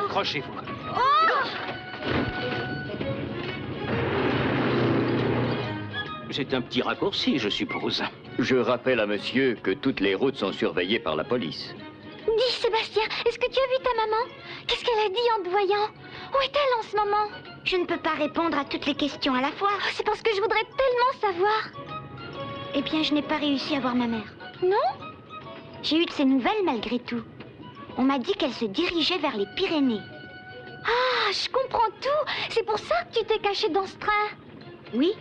Accrochez-vous. C'est un petit raccourci, je suppose. Je rappelle à monsieur que toutes les routes sont surveillées par la police. Dis, Sébastien, est-ce que tu as vu ta maman? Qu'est-ce qu'elle a dit en te voyant? Où est-elle en ce moment? Je ne peux pas répondre à toutes les questions à la fois. Oh, c'est parce que je voudrais tellement savoir. Eh bien, je n'ai pas réussi à voir ma mère. Non? J'ai eu de ses nouvelles malgré tout. On m'a dit qu'elle se dirigeait vers les Pyrénées. Ah, je comprends tout. C'est pour ça que tu t'es caché dans ce train. Oui,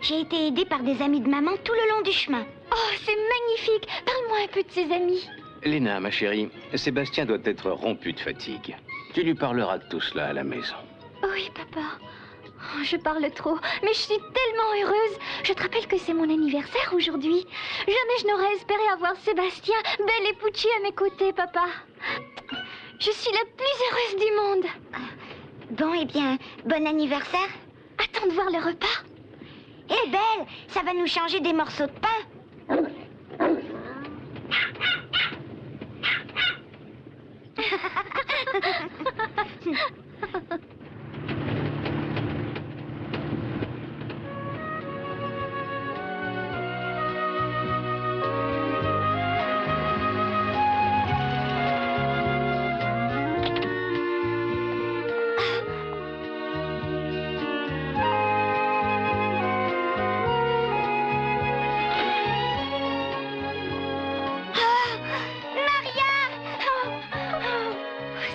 j'ai été aidée par des amis de maman tout le long du chemin. Oh, c'est magnifique. Parle-moi un peu de ses amis. Léna, ma chérie, Sébastien doit être rompu de fatigue. Tu lui parleras de tout cela à la maison. Oui, papa. Oh, je parle trop, mais je suis tellement heureuse. Je te rappelle que c'est mon anniversaire aujourd'hui. Jamais je n'aurais espéré avoir Sébastien, Belle et Pucci à mes côtés, papa. Je suis la plus heureuse du monde. Bon, eh bien, bon anniversaire. Attends de voir le repas. Hé, Belle, ça va nous changer des morceaux de pain.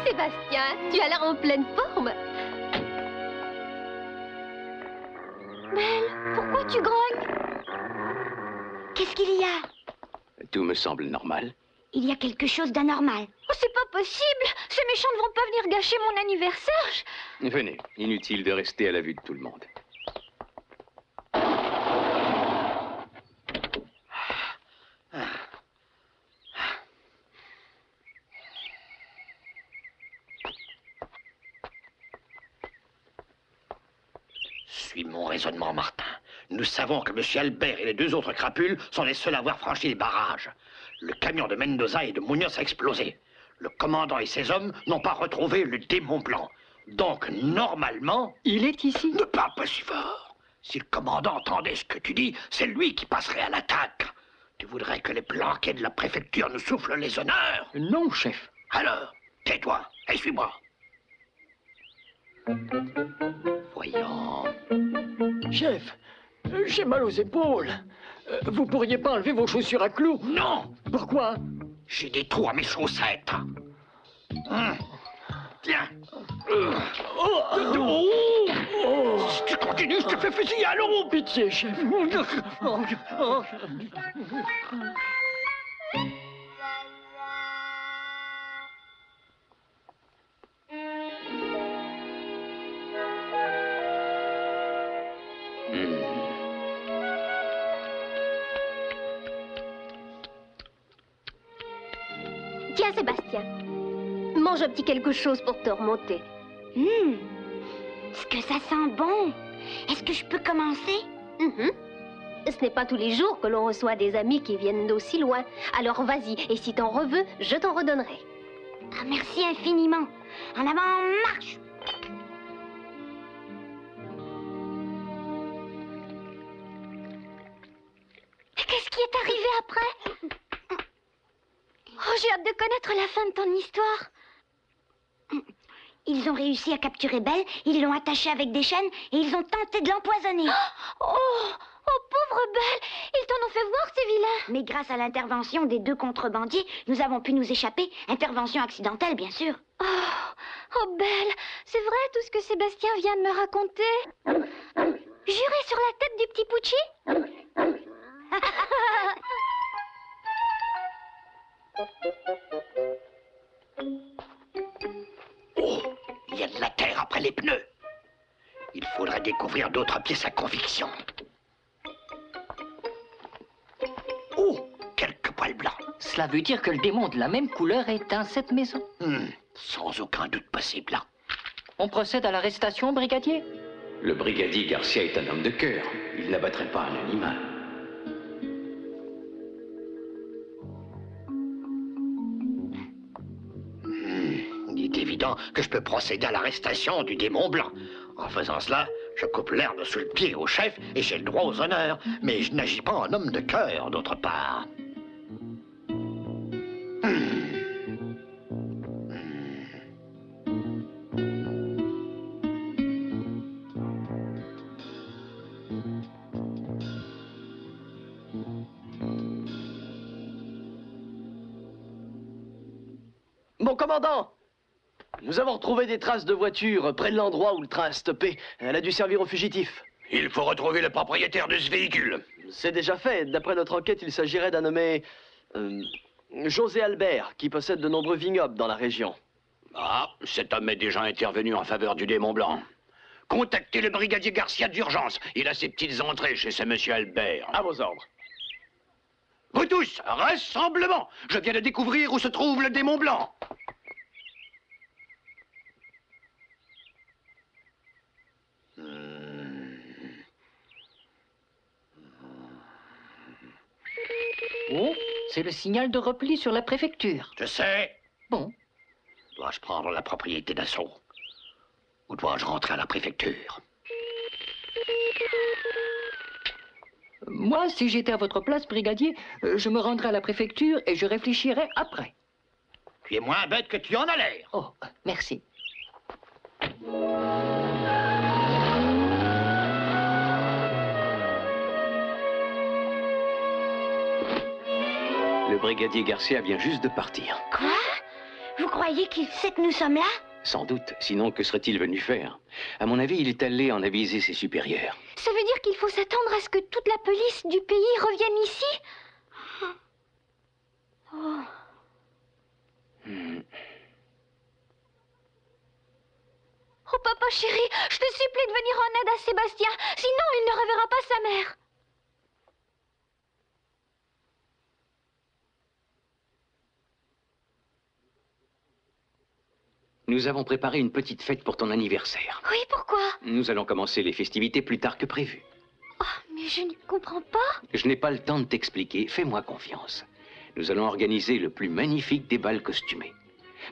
Sébastien, tu as l'air en pleine forme. Belle, pourquoi tu grognes? Qu'est-ce qu'il y a? Tout me semble normal. Il y a quelque chose d'anormal. Oh, c'est pas possible. Ces méchants ne vont pas venir gâcher mon anniversaire. Venez, inutile de rester à la vue de tout le monde. Suis mon raisonnement, Martin. Nous savons que M. Albert et les deux autres crapules sont les seuls à avoir franchi les barrages. Le camion de Mendoza et de Munoz a explosé. Le commandant et ses hommes n'ont pas retrouvé le démon blanc. Donc, normalement... Il est ici? Ne parle pas si fort. Si le commandant entendait ce que tu dis, c'est lui qui passerait à l'attaque. Tu voudrais que les planquets de la préfecture nous soufflent les honneurs? Non, chef. Alors, tais-toi et suis-moi. Voyons... Chef, j'ai mal aux épaules. Vous pourriez pas enlever vos chaussures à clous? Non! Pourquoi? J'ai des trous à mes chaussettes. Tiens. Si tu continues, je te fais fusiller à l'eau. Pitié, chef. Tiens, Sébastien, mange un petit quelque chose pour te remonter. Est-ce que ça sent bon? Est-ce que je peux commencer? Ce n'est pas tous les jours que l'on reçoit des amis qui viennent d'aussi loin. Alors vas-y, et si t'en reveux, je t'en redonnerai. Ah, merci infiniment. En avant, marche! Qu'est-ce qui est arrivé après? Oh, j'ai hâte de connaître la fin de ton histoire. Ils ont réussi à capturer Belle, ils l'ont attachée avec des chaînes et ils ont tenté de l'empoisonner. Oh, pauvre Belle, ils t'en ont fait voir, ces vilains. Mais grâce à l'intervention des deux contrebandiers, nous avons pu nous échapper. Intervention accidentelle, bien sûr. Oh, Belle, c'est vrai tout ce que Sébastien vient de me raconter? Juré sur la tête du petit Pucci? Oh, il y a de la terre après les pneus. Il faudrait découvrir d'autres pièces à conviction. Oh, quelques poils blancs. Cela veut dire que le démon de la même couleur est dans cette maison. Sans aucun doute possible. On procède à l'arrestation, brigadier? Le brigadier Garcia est un homme de cœur. Il n'abattrait pas un animal. Il est évident évident que je peux procéder à l'arrestation du démon blanc. En faisant cela, je coupe l'herbe sous le pied au chef et j'ai le droit aux honneurs. Mais je n'agis pas en homme de cœur, d'autre part. Mon commandant! Nous avons retrouvé des traces de voiture près de l'endroit où le train a stoppé. Elle a dû servir aux fugitifs. Il faut retrouver le propriétaire de ce véhicule. C'est déjà fait. D'après notre enquête, il s'agirait d'un nommé... José Albert, qui possède de nombreux vignobles dans la région. Ah, cet homme est déjà intervenu en faveur du démon blanc. Contactez le brigadier Garcia d'urgence. Il a ses petites entrées chez ce monsieur Albert. À vos ordres. Vous tous, rassemblement! Je viens de découvrir où se trouve le démon blanc. Oh, c'est le signal de repli sur la préfecture. Je sais. Bon. Dois-je prendre la propriété d'assaut? Ou dois-je rentrer à la préfecture? Moi, si j'étais à votre place, brigadier, je me rendrais à la préfecture et je réfléchirais après. Tu es moins bête que tu en as l'air. Oh, merci. Le brigadier Garcia vient juste de partir. Quoi? Vous croyez qu'il sait que nous sommes là? Sans doute, sinon que serait-il venu faire? À mon avis, il est allé en aviser ses supérieurs. Ça veut dire qu'il faut s'attendre à ce que toute la police du pays revienne ici? Oh. Oh, papa chéri, je te supplie de venir en aide à Sébastien, sinon il ne reverra pas sa mère. Nous avons préparé une petite fête pour ton anniversaire. Oui, pourquoi? Nous allons commencer les festivités plus tard que prévu. Oh, mais je ne comprends pas. Je n'ai pas le temps de t'expliquer, fais-moi confiance. Nous allons organiser le plus magnifique des bals costumés.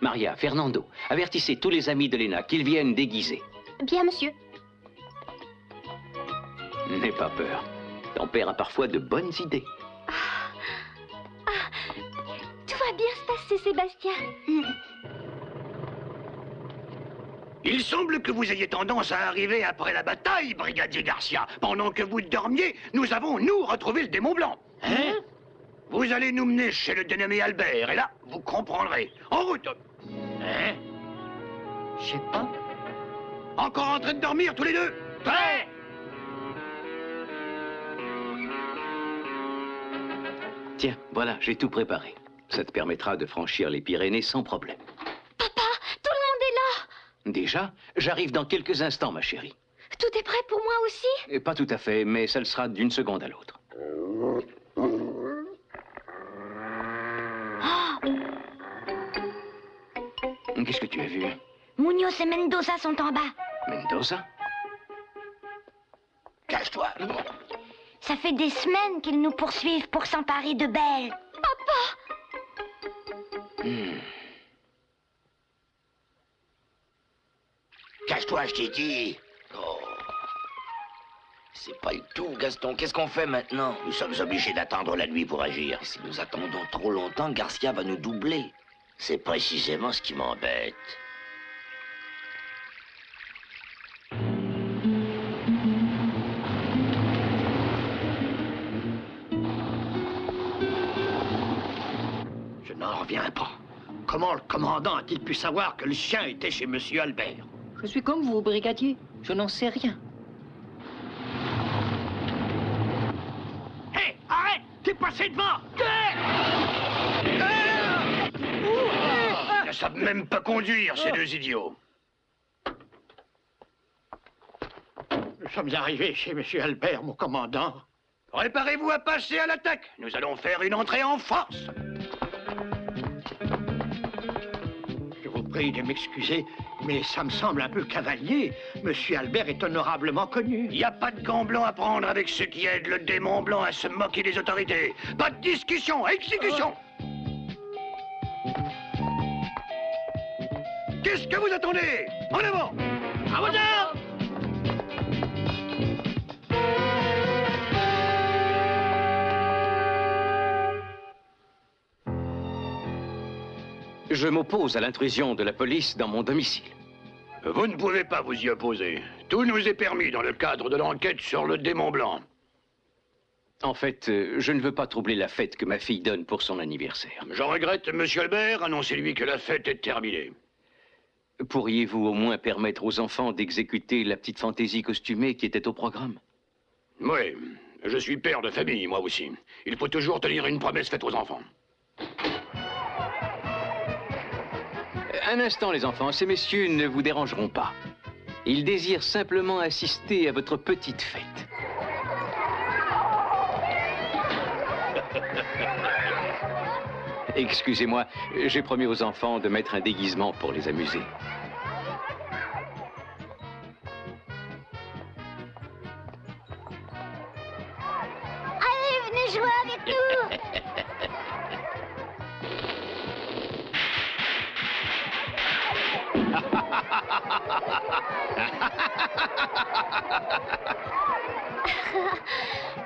Maria, Fernando, avertissez tous les amis de Lena qu'ils viennent déguisés. Bien, monsieur. N'aie pas peur. Ton père a parfois de bonnes idées. Tout va bien se passer, Sébastien. Il semble que vous ayez tendance à arriver après la bataille, brigadier Garcia. Pendant que vous dormiez, nous avons, nous, retrouvé le démon blanc. Hein? Vous allez nous mener chez le dénommé Albert, et là, vous comprendrez. En route! Hein? Je sais pas. Encore en train de dormir, tous les deux? Prêts? Tiens, voilà, j'ai tout préparé. Ça te permettra de franchir les Pyrénées sans problème. Papa, tout le monde est là. Déjà, j'arrive dans quelques instants, ma chérie. Tout est prêt pour moi aussi? Et pas tout à fait, mais ça le sera d'une seconde à l'autre. Qu'est-ce que tu as vu? Munoz et Mendoza sont en bas. Mendoza? Cache-toi. Ça fait des semaines qu'ils nous poursuivent pour s'emparer de Belle. Cache-toi, je t'ai dit. Oh. C'est pas le tout, Gaston. Qu'est-ce qu'on fait maintenant? Nous sommes obligés d'attendre la nuit pour agir. Si nous attendons trop longtemps, Garcia va nous doubler. C'est précisément ce qui m'embête. Je n'en reviens pas. Comment le commandant a-t-il pu savoir que le chien était chez monsieur Albert? Je suis comme vous, brigadier. Je n'en sais rien. Hé, arrête! T'es passé devant! Ils ne savent même pas conduire, ces deux idiots. Nous sommes arrivés chez monsieur Albert, mon commandant. Préparez-vous à passer à l'attaque. Nous allons faire une entrée en force. Je vous prie de m'excuser, mais ça me semble un peu cavalier. Monsieur Albert est honorablement connu. Il n'y a pas de gants blancs à prendre avec ceux qui aident le démon blanc à se moquer des autorités. Pas de discussion, exécution. Qu'est-ce que vous attendez? En avant! À votre ordre! Je m'oppose à l'intrusion de la police dans mon domicile. Vous ne pouvez pas vous y opposer. Tout nous est permis dans le cadre de l'enquête sur le démon blanc. En fait, je ne veux pas troubler la fête que ma fille donne pour son anniversaire. Je regrette, monsieur Albert, annoncez-lui que la fête est terminée. Pourriez-vous au moins permettre aux enfants d'exécuter la petite fantaisie costumée qui était au programme? Oui, je suis père de famille, moi aussi. Il faut toujours tenir une promesse faite aux enfants. Un instant, les enfants, ces messieurs ne vous dérangeront pas. Ils désirent simplement assister à votre petite fête. Excusez-moi, j'ai promis aux enfants de mettre un déguisement pour les amuser. Allez, venez jouer avec nous.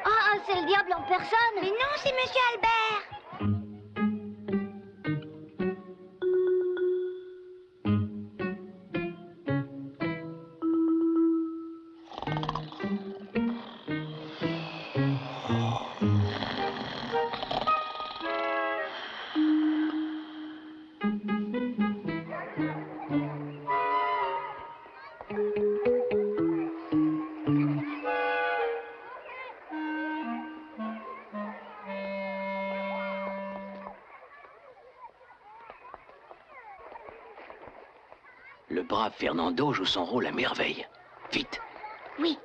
Ah, c'est le diable en personne. Mais non, c'est Monsieur Albert. Le brave Fernando joue son rôle à merveille. Vite. Oui.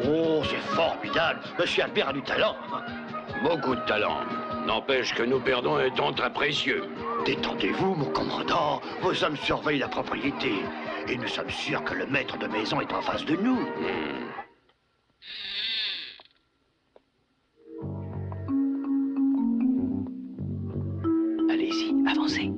Oh, c'est formidable. Monsieur Albert a du talent. Beaucoup de talent. N'empêche que nous perdons un temps très précieux. Détendez-vous, mon commandant. Vos hommes surveillent la propriété. Et nous sommes sûrs que le maître de maison est en face de nous. Allez-y, avancez.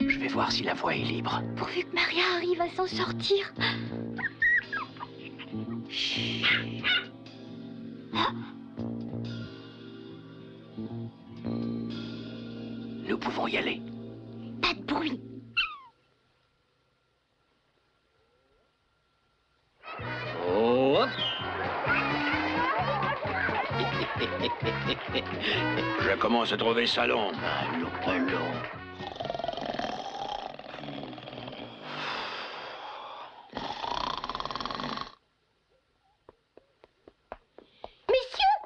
Je vais voir si la voie est libre. Pourvu que Maria arrive à s'en sortir. Chut. Ah, Nous pouvons y aller. Pas de bruit. Oh, hop. Je commence à trouver ça long. Allons.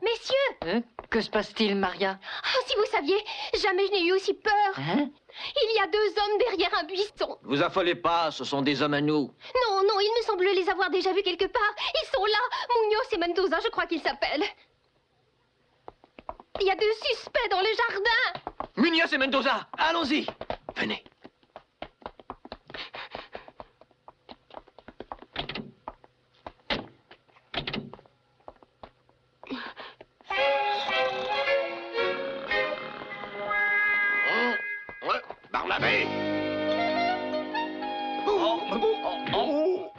Messieurs, Hein? Que se passe-t-il, Maria? oh, si vous saviez, jamais je n'ai eu aussi peur. Hein? Il y a 2 hommes derrière un buisson. Vous affolez pas, ce sont des hommes à nous. Non, non, il me semble les avoir déjà vus quelque part. Ils sont là, Munoz et Mendoza, je crois qu'ils s'appellent. Il y a 2 suspects dans le jardin. Munoz et Mendoza, allons-y. Venez. Barnabé! Oh.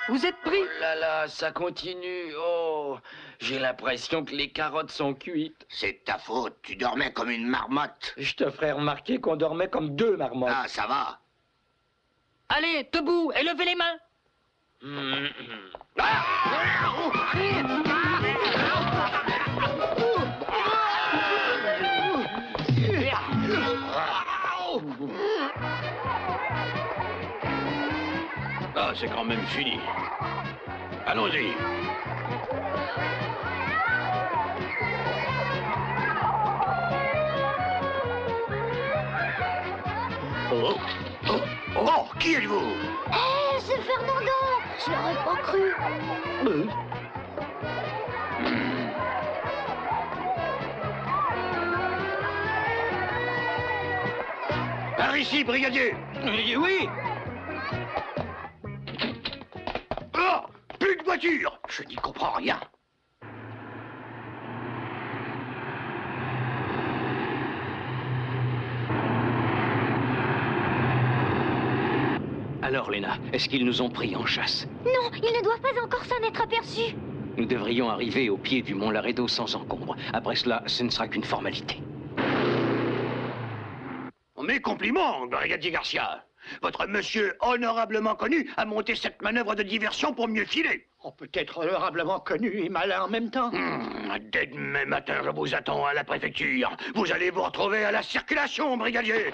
Vous êtes pris? Oh là là, ça continue. Oh, j'ai l'impression que les carottes sont cuites. C'est de ta faute, tu dormais comme une marmotte. Je te ferai remarquer qu'on dormait comme 2 marmottes. Ah, ça va. Allez, debout et levez les mains. Ah, c'est quand même fini. Allons-y. Oh, oh, oh, qui êtes-vous? Hé, c'est Fernando! Je l'aurais pas cru. Par ici, brigadier. Oui. Oh, plus de voiture. Je n'y comprends rien. Alors, Lena, est-ce qu'ils nous ont pris en chasse? Non, ils ne doivent pas encore s'en être aperçus. Nous devrions arriver au pied du mont Laredo sans encombre. Après cela, ce ne sera qu'une formalité. Mes compliments, brigadier Garcia. Votre monsieur honorablement connu a monté cette manœuvre de diversion pour mieux filer. On peut être honorablement connu et malin en même temps. Dès demain matin, je vous attends à la préfecture. Vous allez vous retrouver à la circulation, brigadier.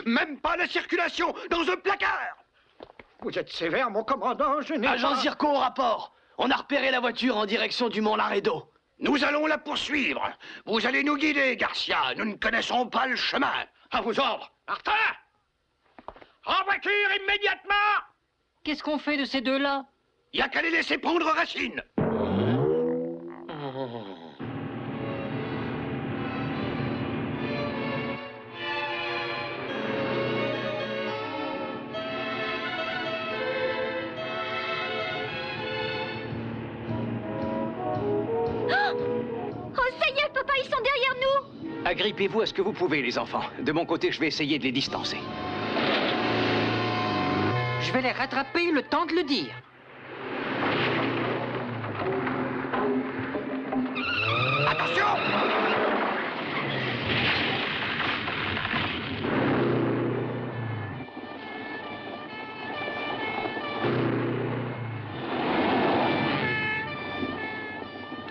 Même pas la circulation, dans un placard. Vous êtes sévère, mon commandant, je n'ai Agent pas... Zirco au rapport. On a repéré la voiture en direction du mont Laredo. Nous allons la poursuivre. Vous allez nous guider, Garcia. Nous ne connaissons pas le chemin. À vos ordres. Martin! En voiture, immédiatement! Qu'est-ce qu'on fait de ces deux-là? Il n'y a qu'à les laisser prendre racine. Oh, ça y est, papa, ils sont derrière nous. Agrippez-vous à ce que vous pouvez, les enfants. De mon côté, je vais essayer de les distancer. Je vais les rattraper le temps de le dire. Attention!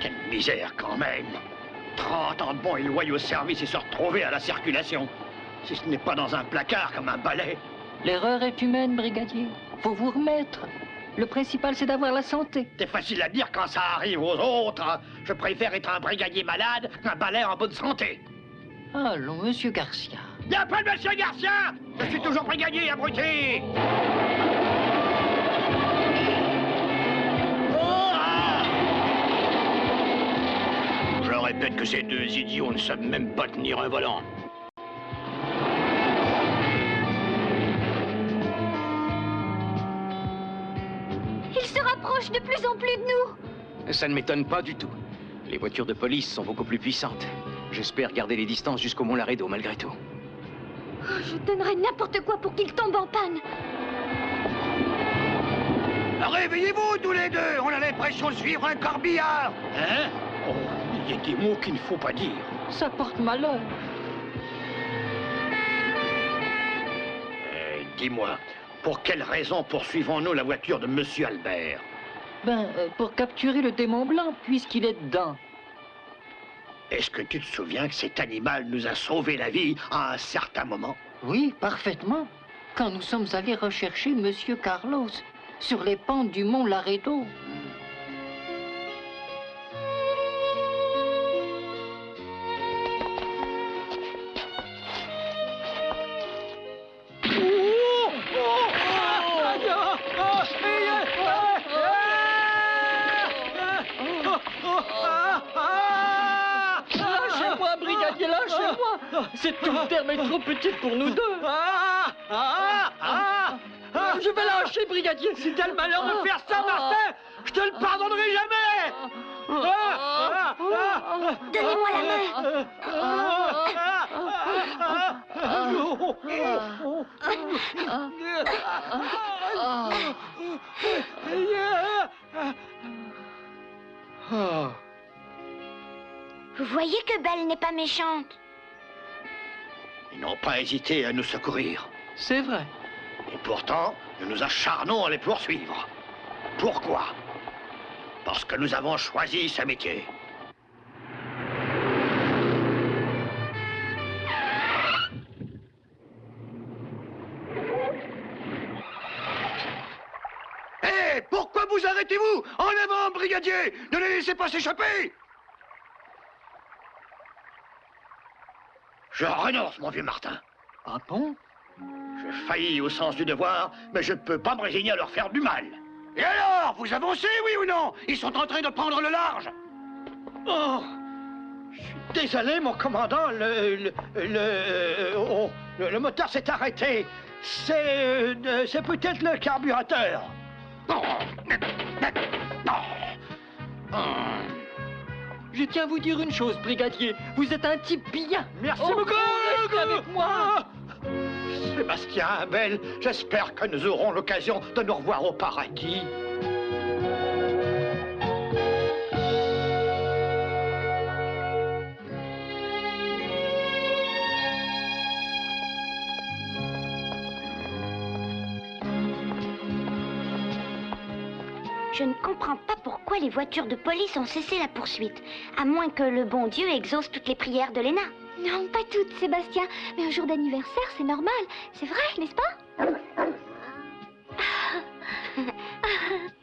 Quelle misère quand même! 30 ans de bons et loyaux services et se retrouver à la circulation. Si ce n'est pas dans un placard comme un balai. L'erreur est humaine, brigadier. Faut vous remettre. Le principal, c'est d'avoir la santé. C'est facile à dire quand ça arrive aux autres. Je préfère être un brigadier malade qu'un balai en bonne santé. Allons, monsieur Garcia. Il n'y a pas de monsieur Garcia! Je suis toujours brigadier, abruti! Je répète que ces deux idiots ne savent même pas tenir un volant. Ils se rapprochent de plus en plus de nous. Ça ne m'étonne pas du tout. Les voitures de police sont beaucoup plus puissantes. J'espère garder les distances jusqu'au mont Laredo, malgré tout. Oh, je donnerais n'importe quoi pour qu'ils tombent en panne. Réveillez-vous tous les deux! On a l'impression de suivre un corbillard! Hein? Oh, il y a des mots qu'il ne faut pas dire. Ça porte malheur. Dis-moi, pour quelle raison poursuivons-nous la voiture de Monsieur Albert? Pour capturer le démon blanc, puisqu'il est dedans. Est-ce que tu te souviens que cet animal nous a sauvé la vie à un certain moment? Oui, parfaitement. Quand nous sommes allés rechercher Monsieur Carlos sur les pentes du mont Laredo. Lâchez-moi, brigadier, lâchez-moi! Cette terre est trop petite pour nous deux. Je vais lâcher, brigadier. Si t'as le malheur de faire ça, Martin, je te le pardonnerai jamais! Donnez-moi la main. Vous voyez que Belle n'est pas méchante. Ils n'ont pas hésité à nous secourir. C'est vrai. Et pourtant, nous nous acharnons à les poursuivre. Pourquoi? Parce que nous avons choisi ce métier. Hé, pourquoi vous arrêtez-vous? En avant, brigadier! Ne les laissez pas s'échapper! Je renonce, mon vieux Martin. Ah bon? J'ai failli au sens du devoir, mais je ne peux pas me résigner à leur faire du mal. Et alors, vous avancez, oui ou non? Ils sont en train de prendre le large. Oh, je suis désolé, mon commandant, le moteur s'est arrêté. C'est peut-être le carburateur. Je tiens à vous dire une chose, brigadier. Vous êtes un type bien. Merci Oh, beaucoup. restez avec moi. Sébastien Abel, j'espère que nous aurons l'occasion de nous revoir au paradis. Je ne comprends pas pourquoi les voitures de police ont cessé la poursuite. À moins que le bon Dieu exauce toutes les prières de Léna. Non, pas toutes, Sébastien. Mais un jour d'anniversaire, c'est normal. C'est vrai, n'est-ce pas?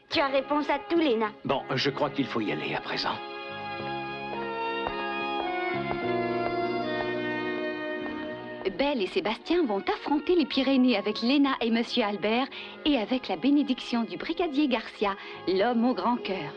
Tu as réponse à tout, Léna. Bon, je crois qu'il faut y aller à présent. Belle et Sébastien vont affronter les Pyrénées avec Léna et Monsieur Albert et avec la bénédiction du brigadier Garcia, l'homme au grand cœur.